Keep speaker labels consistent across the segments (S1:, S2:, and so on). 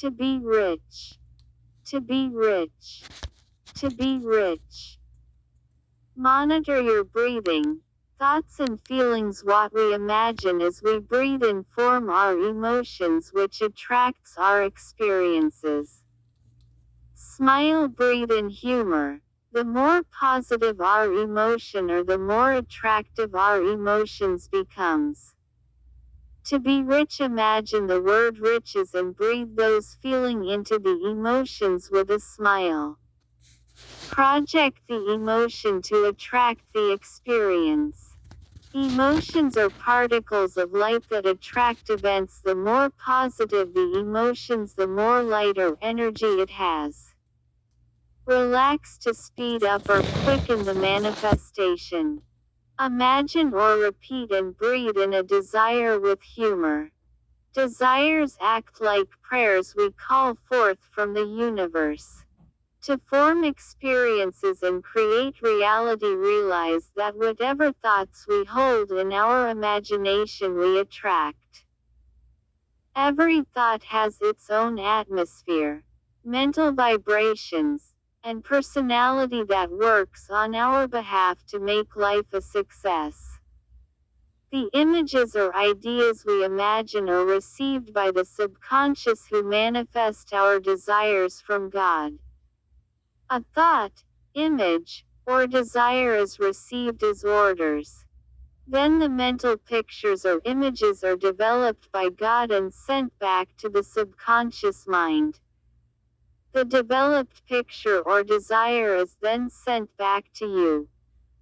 S1: To be rich. To be rich. To be rich. Monitor your breathing. Thoughts and feelings. What we imagine as we breathe inform our emotions, which attracts our experiences. Smile, breathe in humor. The more positive our emotion or the more attractive our emotions becomes. To be rich, imagine the word riches and breathe those feeling into the emotions with a smile. Project the emotion to attract the experience. Emotions are particles of light that attract events. The more positive the emotions, the more light or energy it has. Relax to speed up or quicken the manifestation. Imagine or repeat and breathe in a desire with humor. Desires act like prayers we call forth from the universe. To form experiences and create reality, realize that whatever thoughts we hold in our imagination we attract. Every thought has its own atmosphere, mental vibrations, and personality that works on our behalf to make life a success. The images or ideas we imagine are received by the subconscious, who manifest our desires from God. A thought, image, or desire is received as orders. Then the mental pictures or images are developed by God and sent back to the subconscious mind. The developed picture or desire is then sent back to you.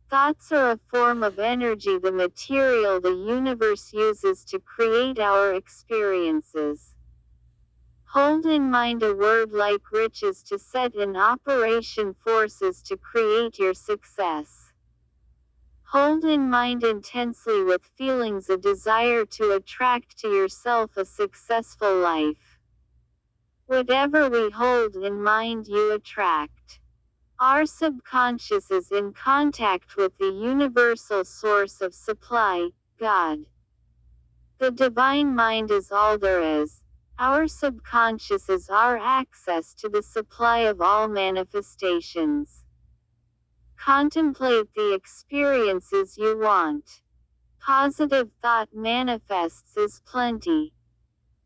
S1: Thoughts are a form of energy, the material the universe uses to create our experiences. Hold in mind a word like riches to set in operation forces to create your success. Hold in mind intensely with feelings a desire to attract to yourself a successful life. Whatever we hold in mind, you attract. Our subconscious is in contact with the universal source of supply, God. The divine mind is all there is. Our subconscious is our access to the supply of all manifestations. Contemplate the experiences you want. Positive thought manifests as plenty.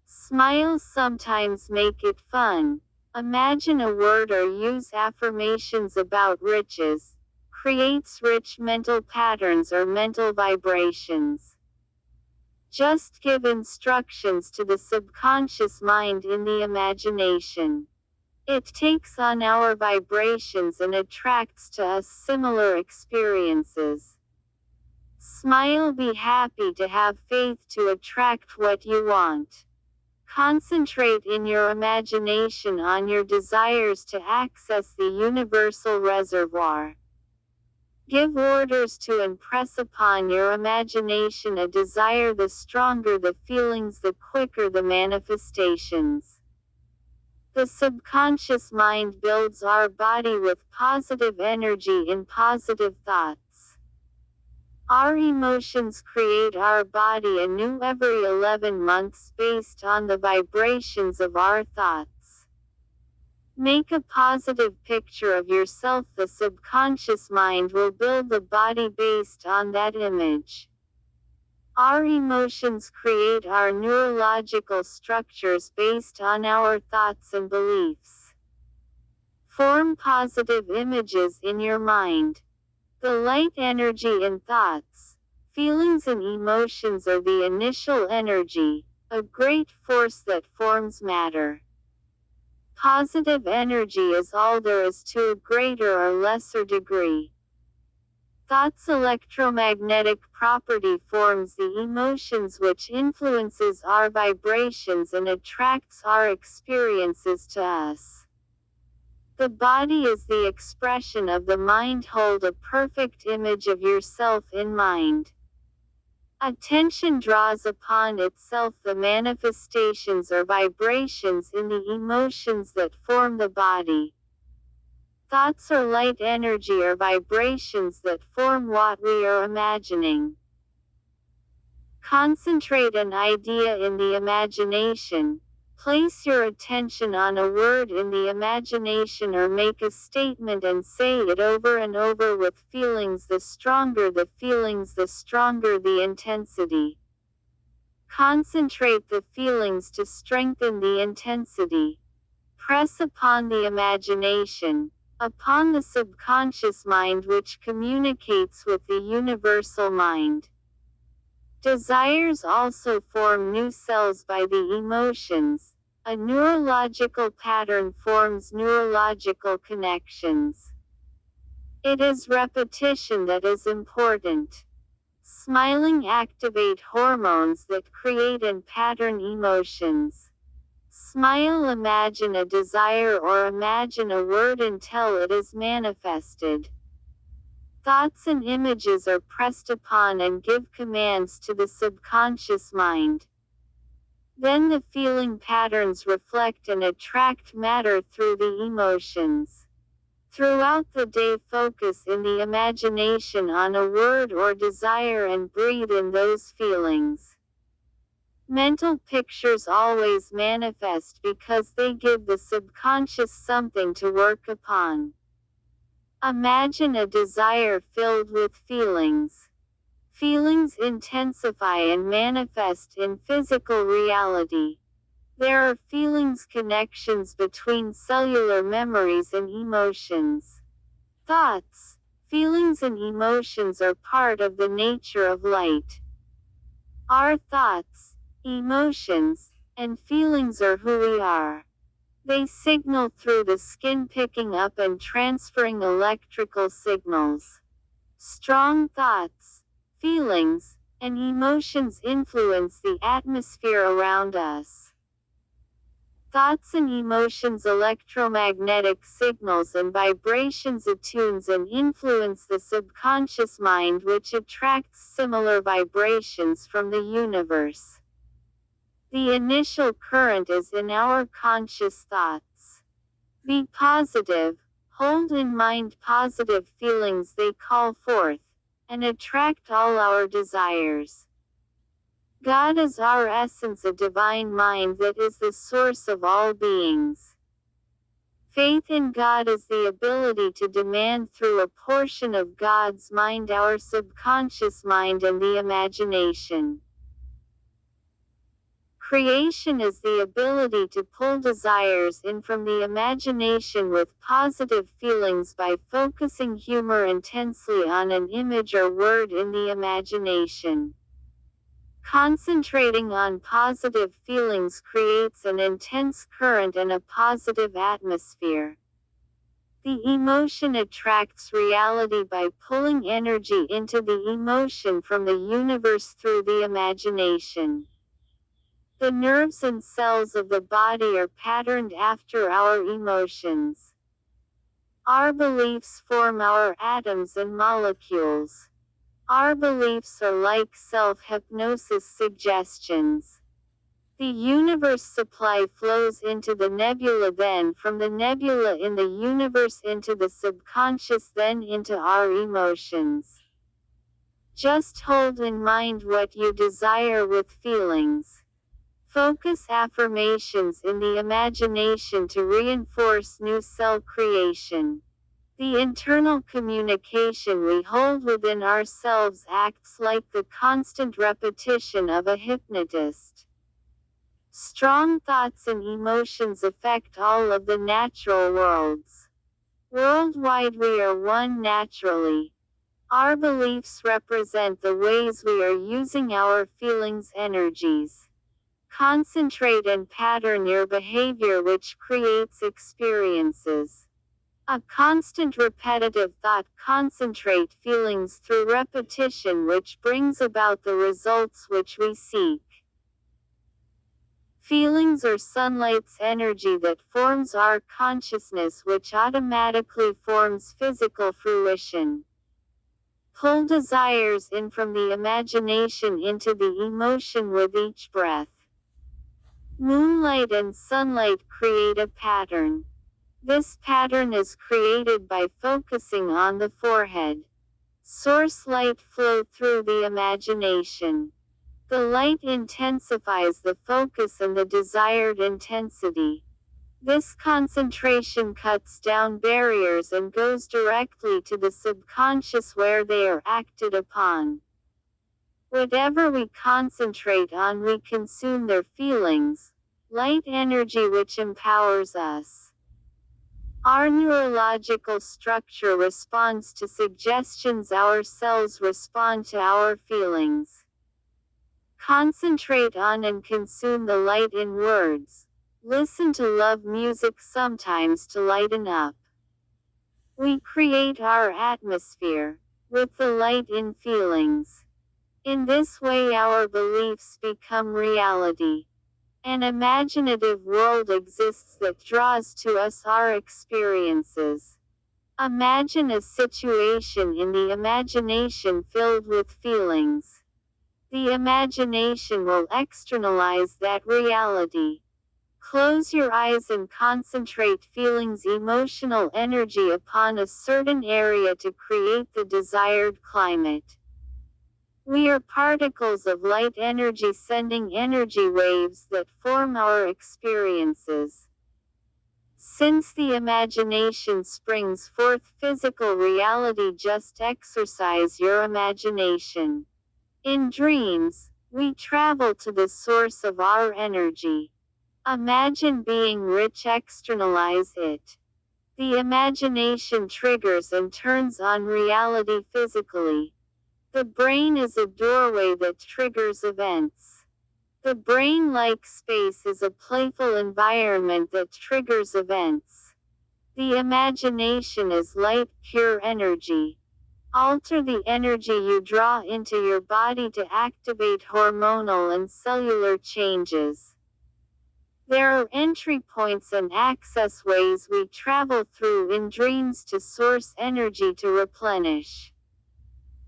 S1: Smiles sometimes make it fun. Imagine a word or use affirmations about riches. Creates rich mental patterns or mental vibrations. Just give instructions to the subconscious mind in the imagination. It takes on our vibrations and attracts to us similar experiences. Smile, be happy to have faith to attract what you want. Concentrate in your imagination on your desires to access the universal reservoir. Give orders to impress upon your imagination a desire. The stronger the feelings, the quicker the manifestations. The subconscious mind builds our body with positive energy in positive thoughts. Our emotions create our body anew every 11 months based on the vibrations of our thoughts. Make a positive picture of yourself. The subconscious mind will build the body based on that image. Our emotions create our neurological structures based on our thoughts and beliefs. Form positive images in your mind. The light energy in thoughts, feelings and emotions are the initial energy, a great force that forms matter. Positive energy is all there is to a greater or lesser degree. Thoughts' electromagnetic property forms the emotions, which influences our vibrations and attracts our experiences to us. The body is the expression of the mind. Hold a perfect image of yourself in mind. Attention draws upon itself the manifestations or vibrations in the emotions that form the body. Thoughts are light energy or vibrations that form what we are imagining. Concentrate an idea in the imagination. Place your attention on a word in the imagination or make a statement and say it over and over with feelings. The stronger the feelings, the stronger the intensity. Concentrate the feelings to strengthen the intensity. Press upon the imagination, upon the subconscious mind which communicates with the universal mind. Desires also form new cells by the emotions. A neurological pattern forms neurological connections. It is repetition that is important. Smiling activate hormones that create and pattern emotions. Smile, imagine a desire or imagine a word until it is manifested. Thoughts and images are pressed upon and give commands to the subconscious mind. Then the feeling patterns reflect and attract matter through the emotions. Throughout the day, focus in the imagination on a word or desire and breathe in those feelings. Mental pictures always manifest because they give the subconscious something to work upon. Imagine a desire filled with feelings. Feelings intensify and manifest in physical reality. There are feelings connections between cellular memories and emotions. Thoughts, feelings and emotions are part of the nature of light. Our thoughts, emotions, and feelings are who we are. They signal through the skin, picking up and transferring electrical signals. Strong thoughts, feelings, and emotions influence the atmosphere around us. Thoughts and emotions, electromagnetic signals and vibrations attunes and influence the subconscious mind, which attracts similar vibrations from the universe. The initial current is in our conscious thoughts. Be positive, hold in mind positive feelings, they call forth and attract all our desires. God is our essence, a divine mind that is the source of all beings. Faith in God is the ability to demand through a portion of God's mind, our subconscious mind, and the imagination. Creation is the ability to pull desires in from the imagination with positive feelings by focusing humor intensely on an image or word in the imagination. Concentrating on positive feelings creates an intense current and a positive atmosphere. The emotion attracts reality by pulling energy into the emotion from the universe through the imagination. The nerves and cells of the body are patterned after our emotions. Our beliefs form our atoms and molecules. Our beliefs are like self-hypnosis suggestions. The universe supply flows into the nebula, then from the nebula in the universe into the subconscious, then into our emotions. Just hold in mind what you desire with feelings. Focus affirmations in the imagination to reinforce new cell creation. The internal communication we hold within ourselves acts like the constant repetition of a hypnotist. Strong thoughts and emotions affect all of the natural worlds. Worldwide, we are one naturally. Our beliefs represent the ways we are using our feelings' energies. Concentrate and pattern your behavior, which creates experiences. A constant repetitive thought concentrate feelings through repetition, which brings about the results which we seek. Feelings are sunlight's energy that forms our consciousness, which automatically forms physical fruition. Pull desires in from the imagination into the emotion with each breath. Moonlight and sunlight create a pattern. This pattern is created by focusing on the forehead. Source light flow through the imagination. The light intensifies the focus and the desired intensity. This concentration cuts down barriers and goes directly to the subconscious where they are acted upon. Whatever we concentrate on, we consume their feelings, light energy which empowers us. Our neurological structure responds to suggestions, our cells respond to our feelings. Concentrate on and consume the light in words. Listen to love music sometimes to lighten up. We create our atmosphere with the light in feelings. In this way, our beliefs become reality. An imaginative world exists that draws to us our experiences. Imagine a situation in the imagination filled with feelings. The imagination will externalize that reality. Close your eyes and concentrate feelings, emotional energy upon a certain area to create the desired climate. We are particles of light energy sending energy waves that form our experiences. Since the imagination springs forth physical reality, just exercise your imagination. In dreams, we travel to the source of our energy. Imagine being rich, externalize it. The imagination triggers and turns on reality physically. The brain is a doorway that triggers events. The brain-like space is a playful environment that triggers events. The imagination is light, pure energy. Alter the energy you draw into your body to activate hormonal and cellular changes. There are entry points and access ways we travel through in dreams to source energy to replenish.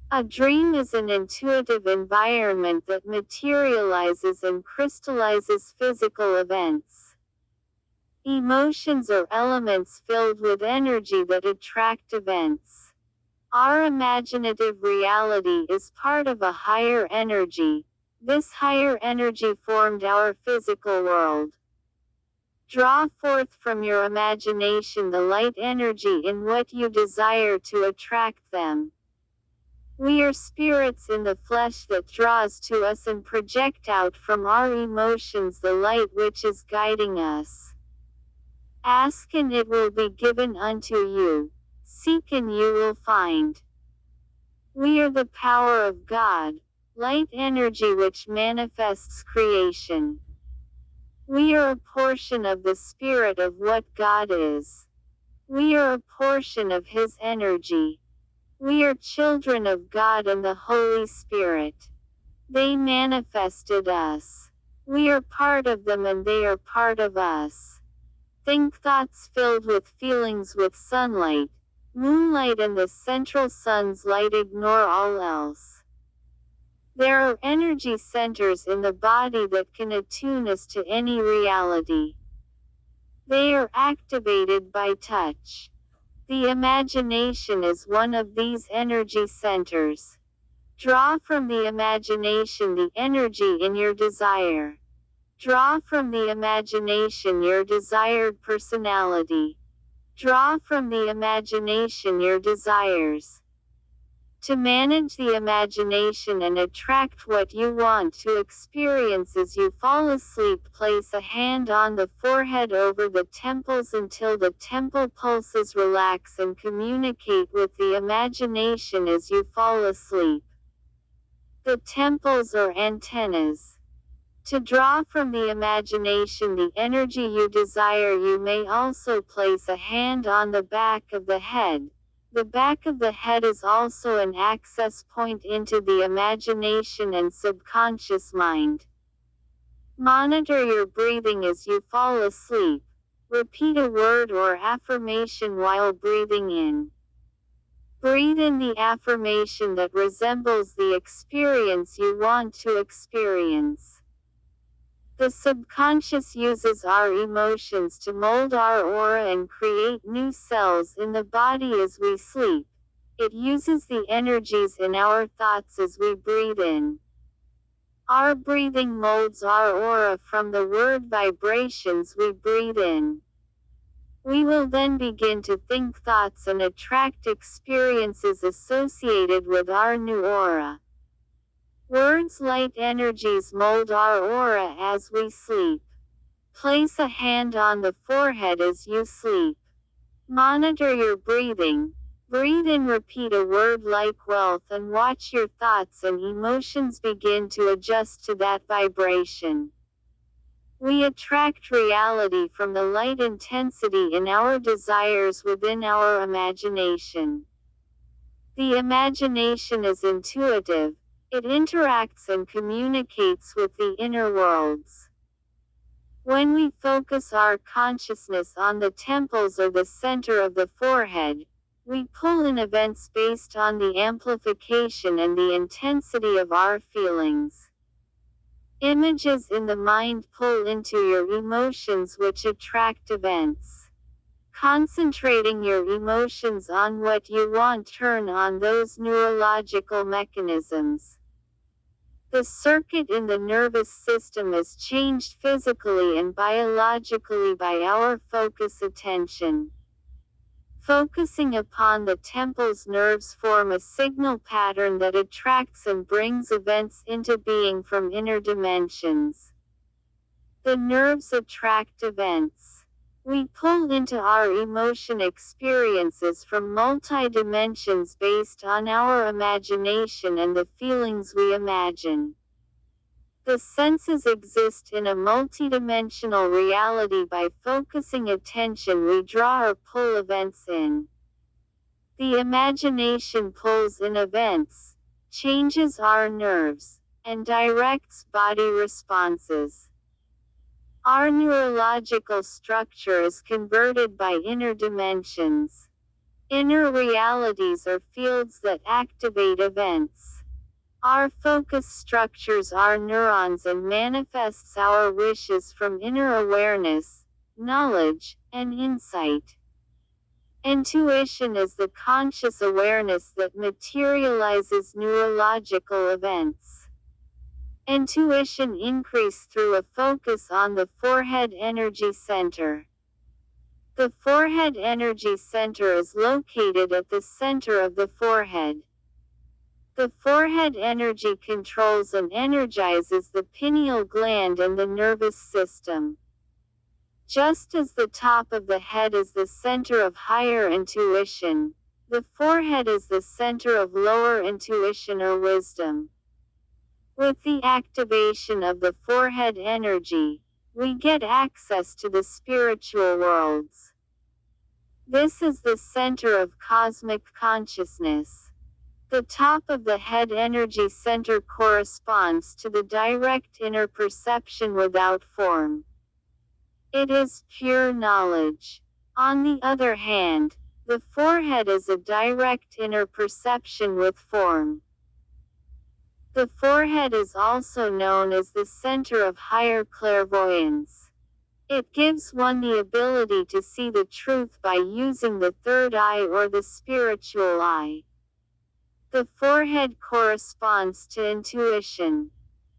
S1: A dream is an intuitive environment that materializes and crystallizes physical events. Emotions are elements filled with energy that attract events. Our imaginative reality is part of a higher energy. This higher energy formed our physical world. Draw forth from your imagination the light energy in what you desire to attract them. We are spirits in the flesh that draws to us and project out from our emotions the light which is guiding us. Ask and it will be given unto you. Seek and you will find. We are the power of God, light energy which manifests creation. We are a portion of the spirit of what God is. We are a portion of His energy. We are children of God and the Holy Spirit. They manifested us. We are part of them and they are part of us. Think thoughts filled with feelings with sunlight, moonlight and the central sun's light. Ignore all else. There are energy centers in the body that can attune us to any reality. They are activated by touch. The imagination is one of these energy centers. Draw from the imagination the energy in your desire. Draw from the imagination your desired personality. Draw from the imagination your desires. To manage the imagination and attract what you want to experience as you fall asleep, place a hand on the forehead over the temples until the temple pulses relax and communicate with the imagination as you fall asleep. The temples are antennas. To draw from the imagination the energy you desire, you may also place a hand on the back of the head. The back of the head is also an access point into the imagination and subconscious mind. Monitor your breathing as you fall asleep. Repeat a word or affirmation while breathing in. Breathe in the affirmation that resembles the experience you want to experience. The subconscious uses our emotions to mold our aura and create new cells in the body as we sleep. It uses the energies in our thoughts as we breathe in. Our breathing molds our aura from the word vibrations we breathe in. We will then begin to think thoughts and attract experiences associated with our new aura. Words light energies mold our aura as we sleep. Place a hand on the forehead as you sleep. Monitor your breathing. Breathe in, repeat a word like wealth, and watch your thoughts and emotions begin to adjust to that vibration. We attract reality from the light intensity in our desires within our imagination. The imagination is intuitive. It interacts and communicates with the inner worlds. When we focus our consciousness on the temples or the center of the forehead, we pull in events based on the amplification and the intensity of our feelings. Images in the mind pull into your emotions, which attract events. Concentrating your emotions on what you want turn on those neurological mechanisms. The circuit in the nervous system is changed physically and biologically by our focus attention. Focusing upon the temples, nerves form a signal pattern that attracts and brings events into being from inner dimensions. The nerves attract events. We pull into our emotion experiences from multi-dimensions based on our imagination and the feelings we imagine. The senses exist in a multidimensional reality. By focusing attention, we draw or pull events in. The imagination pulls in events, changes our nerves, and directs body responses. Our neurological structure is converted by inner dimensions. Inner realities are fields that activate events. Our focus structures our neurons and manifests our wishes from inner awareness, knowledge, and insight. Intuition is the conscious awareness that materializes neurological events. Intuition increases through a focus on the forehead energy center. The forehead energy center is located at the center of the forehead. The forehead energy controls and energizes the pineal gland and the nervous system. Just as the top of the head is the center of higher intuition, the forehead is the center of lower intuition or wisdom. With the activation of the forehead energy, we get access to the spiritual worlds. This is the center of cosmic consciousness. The top of the head energy center corresponds to the direct inner perception without form. It is pure knowledge. On the other hand, the forehead is a direct inner perception with form. The forehead is also known as the center of higher clairvoyance. It gives one the ability to see the truth by using the third eye or the spiritual eye. The forehead corresponds to intuition.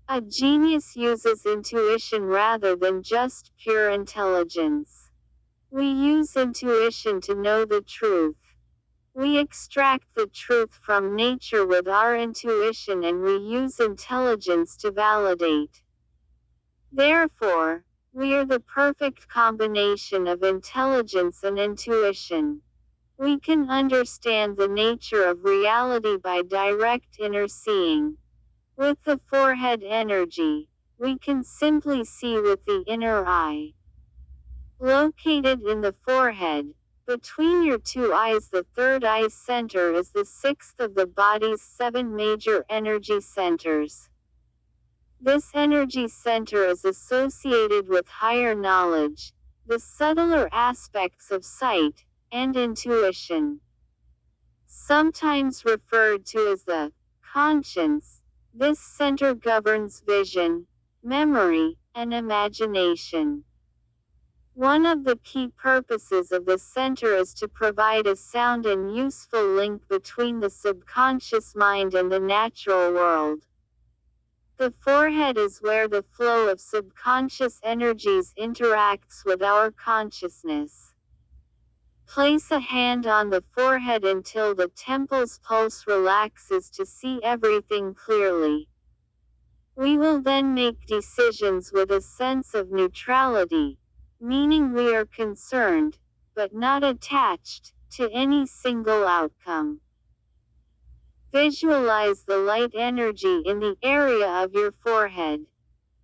S1: A genius uses intuition rather than just pure intelligence. We use intuition to know the truth. We extract the truth from nature with our intuition, and we use intelligence to validate. Therefore, we are the perfect combination of intelligence and intuition. We can understand the nature of reality by direct inner seeing. With the forehead energy, we can simply see with the inner eye. Located in the forehead, between your two eyes, the third eye center is the sixth of the body's 7 major energy centers. This energy center is associated with higher knowledge, the subtler aspects of sight, and intuition. Sometimes referred to as the conscience, this center governs vision, memory, and imagination. One of the key purposes of the center is to provide a sound and useful link between the subconscious mind and the natural world. The forehead is where the flow of subconscious energies interacts with our consciousness. Place a hand on the forehead until the temple's pulse relaxes to see everything clearly. We will then make decisions with a sense of neutrality, meaning we are concerned, but not attached, to any single outcome. Visualize the light energy in the area of your forehead.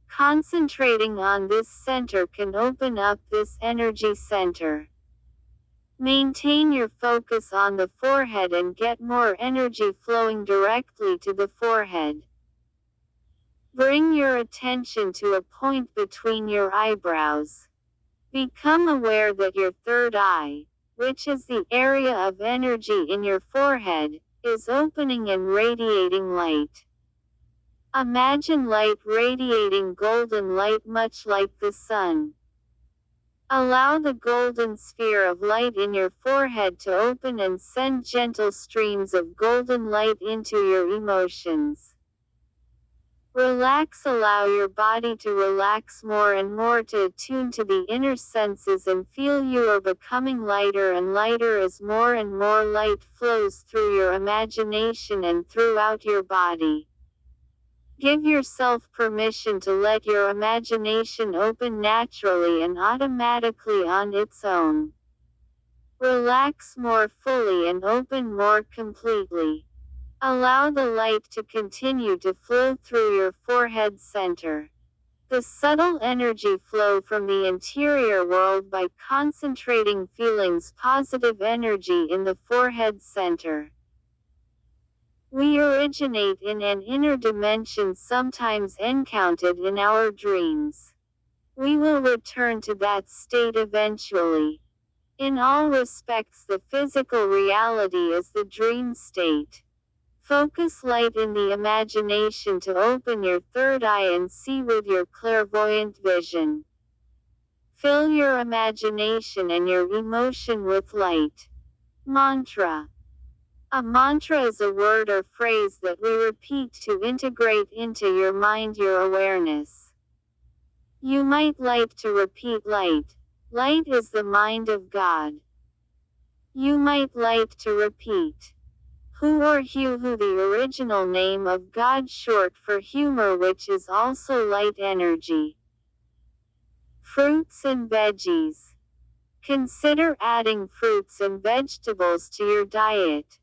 S1: Concentrating on this center can open up this energy center. Maintain your focus on the forehead and get more energy flowing directly to the forehead. Bring your attention to a point between your eyebrows. Become aware that your third eye, which is the area of energy in your forehead, is opening and radiating light. Imagine light radiating golden light much like the sun. Allow the golden sphere of light in your forehead to open and send gentle streams of golden light into your emotions. Relax. Allow your body to relax more and more to attune to the inner senses and feel you are becoming lighter and lighter as more and more light flows through your imagination and throughout your body. Give yourself permission to let your imagination open naturally and automatically on its own. Relax more fully and open more completely. Allow the light to continue to flow through your forehead center. The subtle energy flow from the interior world by concentrating feelings positive energy in the forehead center. We originate in an inner dimension sometimes encountered in our dreams. We will return to that state eventually. In all respects, the physical reality is the dream state. Focus light in the imagination to open your third eye and see with your clairvoyant vision. Fill your imagination and your emotion with light. Mantra. A mantra is a word or phrase that we repeat to integrate into your mind your awareness. You might like to repeat light. Light is the mind of God. You might like to repeat Hu or Hu, the original name of God, short for humor, which is also light energy. Fruits and veggies. Consider adding fruits and vegetables to your diet.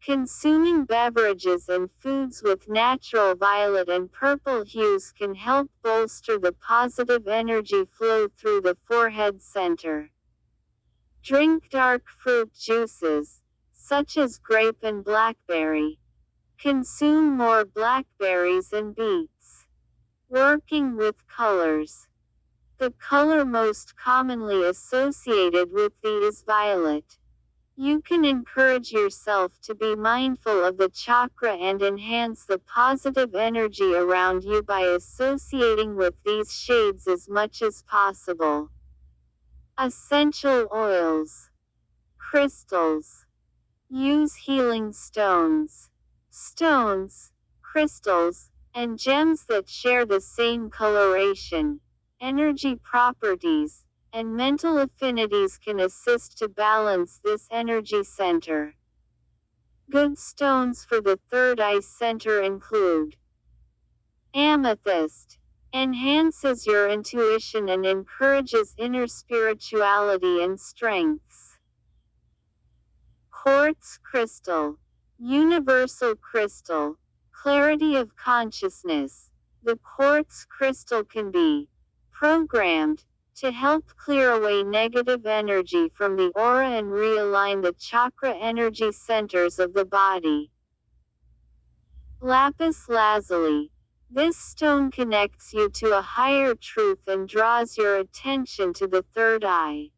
S1: Consuming beverages and foods with natural violet and purple hues can help bolster the positive energy flow through the forehead center. Drink dark fruit juices, such as grape and blackberry. Consume more blackberries and beets. Working with colors. The color most commonly associated with thee is violet. You can encourage yourself to be mindful of the chakra and enhance the positive energy around you by associating with these shades as much as possible. Essential oils. Crystals. Use healing stones. Stones, crystals, and gems that share the same coloration, energy properties, and mental affinities can assist to balance this energy center. Good stones for the third eye center include amethyst. Enhances your intuition and encourages inner spirituality and strengths. Quartz crystal. Universal crystal. Clarity of consciousness. The quartz crystal can be programmed to help clear away negative energy from the aura and realign the chakra energy centers of the body. Lapis lazuli. This stone connects you to a higher truth and draws your attention to the third eye.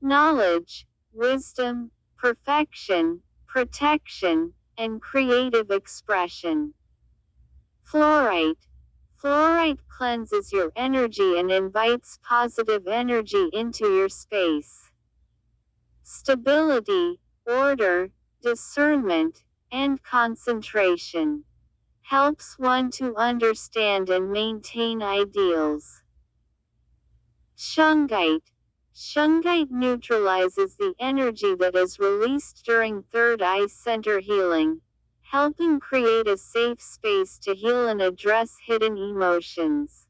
S1: Knowledge, wisdom, perfection, protection, and creative expression. Fluorite. Fluorite cleanses your energy and invites positive energy into your space. Stability, order, discernment, and concentration. helps one to understand and maintain ideals. Shungite. Shungite neutralizes the energy that is released during third eye center healing, helping create a safe space to heal and address hidden emotions.